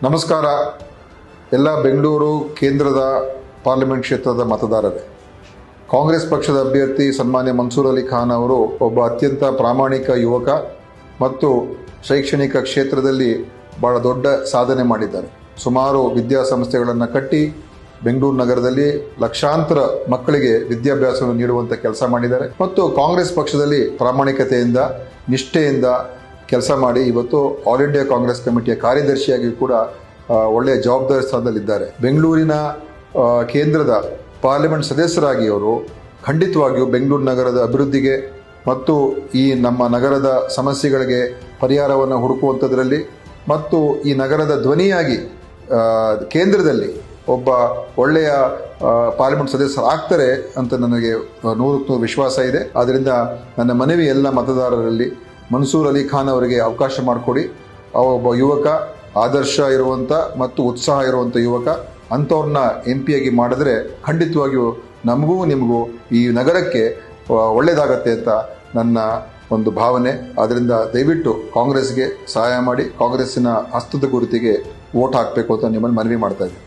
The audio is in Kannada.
ನಮಸ್ಕಾರ ಎಲ್ಲ ಬೆಂಗಳೂರು ಕೇಂದ್ರದ ಪಾರ್ಲಿಮೆಂಟ್ ಕ್ಷೇತ್ರದ ಮತದಾರರೇ. ಕಾಂಗ್ರೆಸ್ ಪಕ್ಷದ ಅಭ್ಯರ್ಥಿ ಸನ್ಮಾನ್ಯ ಮನ್ಸೂರ್ ಅಲಿ ಖಾನ್ ಅವರು ಒಬ್ಬ ಅತ್ಯಂತ ಪ್ರಾಮಾಣಿಕ ಯುವಕ ಮತ್ತು ಶೈಕ್ಷಣಿಕ ಕ್ಷೇತ್ರದಲ್ಲಿ ಬಹಳ ದೊಡ್ಡ ಸಾಧನೆ ಮಾಡಿದ್ದಾರೆ. ಸುಮಾರು ವಿದ್ಯಾಸಂಸ್ಥೆಗಳನ್ನು ಕಟ್ಟಿ ಬೆಂಗಳೂರು ನಗರದಲ್ಲಿ ಲಕ್ಷಾಂತರ ಮಕ್ಕಳಿಗೆ ವಿದ್ಯಾಭ್ಯಾಸವನ್ನು ನೀಡುವಂಥ ಕೆಲಸ ಮಾಡಿದ್ದಾರೆ ಮತ್ತು ಕಾಂಗ್ರೆಸ್ ಪಕ್ಷದಲ್ಲಿ ಪ್ರಾಮಾಣಿಕತೆಯಿಂದ ನಿಷ್ಠೆಯಿಂದ ಕೆಲಸ ಮಾಡಿ ಇವತ್ತು ಆಲ್ ಇಂಡಿಯಾ ಕಾಂಗ್ರೆಸ್ ಕಮಿಟಿಯ ಕಾರ್ಯದರ್ಶಿಯಾಗಿ ಕೂಡ ಒಳ್ಳೆಯ ಜವಾಬ್ದಾರಿ ಸ್ಥಾನದಲ್ಲಿದ್ದಾರೆ. ಬೆಂಗಳೂರಿನ ಕೇಂದ್ರದ ಪಾರ್ಲಿಮೆಂಟ್ ಸದಸ್ಯರಾಗಿ ಅವರು ಖಂಡಿತವಾಗಿಯೂ ಬೆಂಗಳೂರು ನಗರದ ಅಭಿವೃದ್ಧಿಗೆ ಮತ್ತು ಈ ನಮ್ಮ ನಗರದ ಸಮಸ್ಯೆಗಳಿಗೆ ಪರಿಹಾರವನ್ನು ಹುಡುಕುವಂಥದ್ರಲ್ಲಿ ಮತ್ತು ಈ ನಗರದ ಧ್ವನಿಯಾಗಿ ಕೇಂದ್ರದಲ್ಲಿ ಒಬ್ಬ ಒಳ್ಳೆಯ ಪಾರ್ಲಿಮೆಂಟ್ ಸದಸ್ಯರಾಗ್ತಾರೆ ಅಂತ ನನಗೆ 100% ವಿಶ್ವಾಸ ಇದೆ. ಆದ್ದರಿಂದ ನನ್ನ ಮನವಿ ಎಲ್ಲ ಮತದಾರರಲ್ಲಿ ಮನ್ಸೂರ್ ಅಲಿ ಖಾನ್ ಅವರಿಗೆ ಅವಕಾಶ ಮಾಡಿಕೊಡಿ. ಒಬ್ಬ ಯುವಕ, ಆದರ್ಶ ಇರುವಂಥ ಮತ್ತು ಉತ್ಸಾಹ ಇರುವಂಥ ಯುವಕ, ಅಂಥವ್ರನ್ನ MP ಆಗಿ ಮಾಡಿದ್ರೆ ಖಂಡಿತವಾಗಿಯೂ ನಮಗೂ ನಿಮಗೂ ಈ ನಗರಕ್ಕೆ ಒಳ್ಳೆಯದಾಗತ್ತೆ ಅಂತ ನನ್ನ ಒಂದು ಭಾವನೆ. ಆದ್ದರಿಂದ ದಯವಿಟ್ಟು ಕಾಂಗ್ರೆಸ್ಗೆ ಸಹಾಯ ಮಾಡಿ, ಕಾಂಗ್ರೆಸ್ಸಿನ ಹಸ್ತದ ಗುರುತಿಗೆ ವೋಟ್ ಹಾಕಬೇಕು ಅಂತ ನಿಮ್ಮನ್ನು ಮನವಿ ಮಾಡ್ತಾ ಇದ್ದೀನಿ.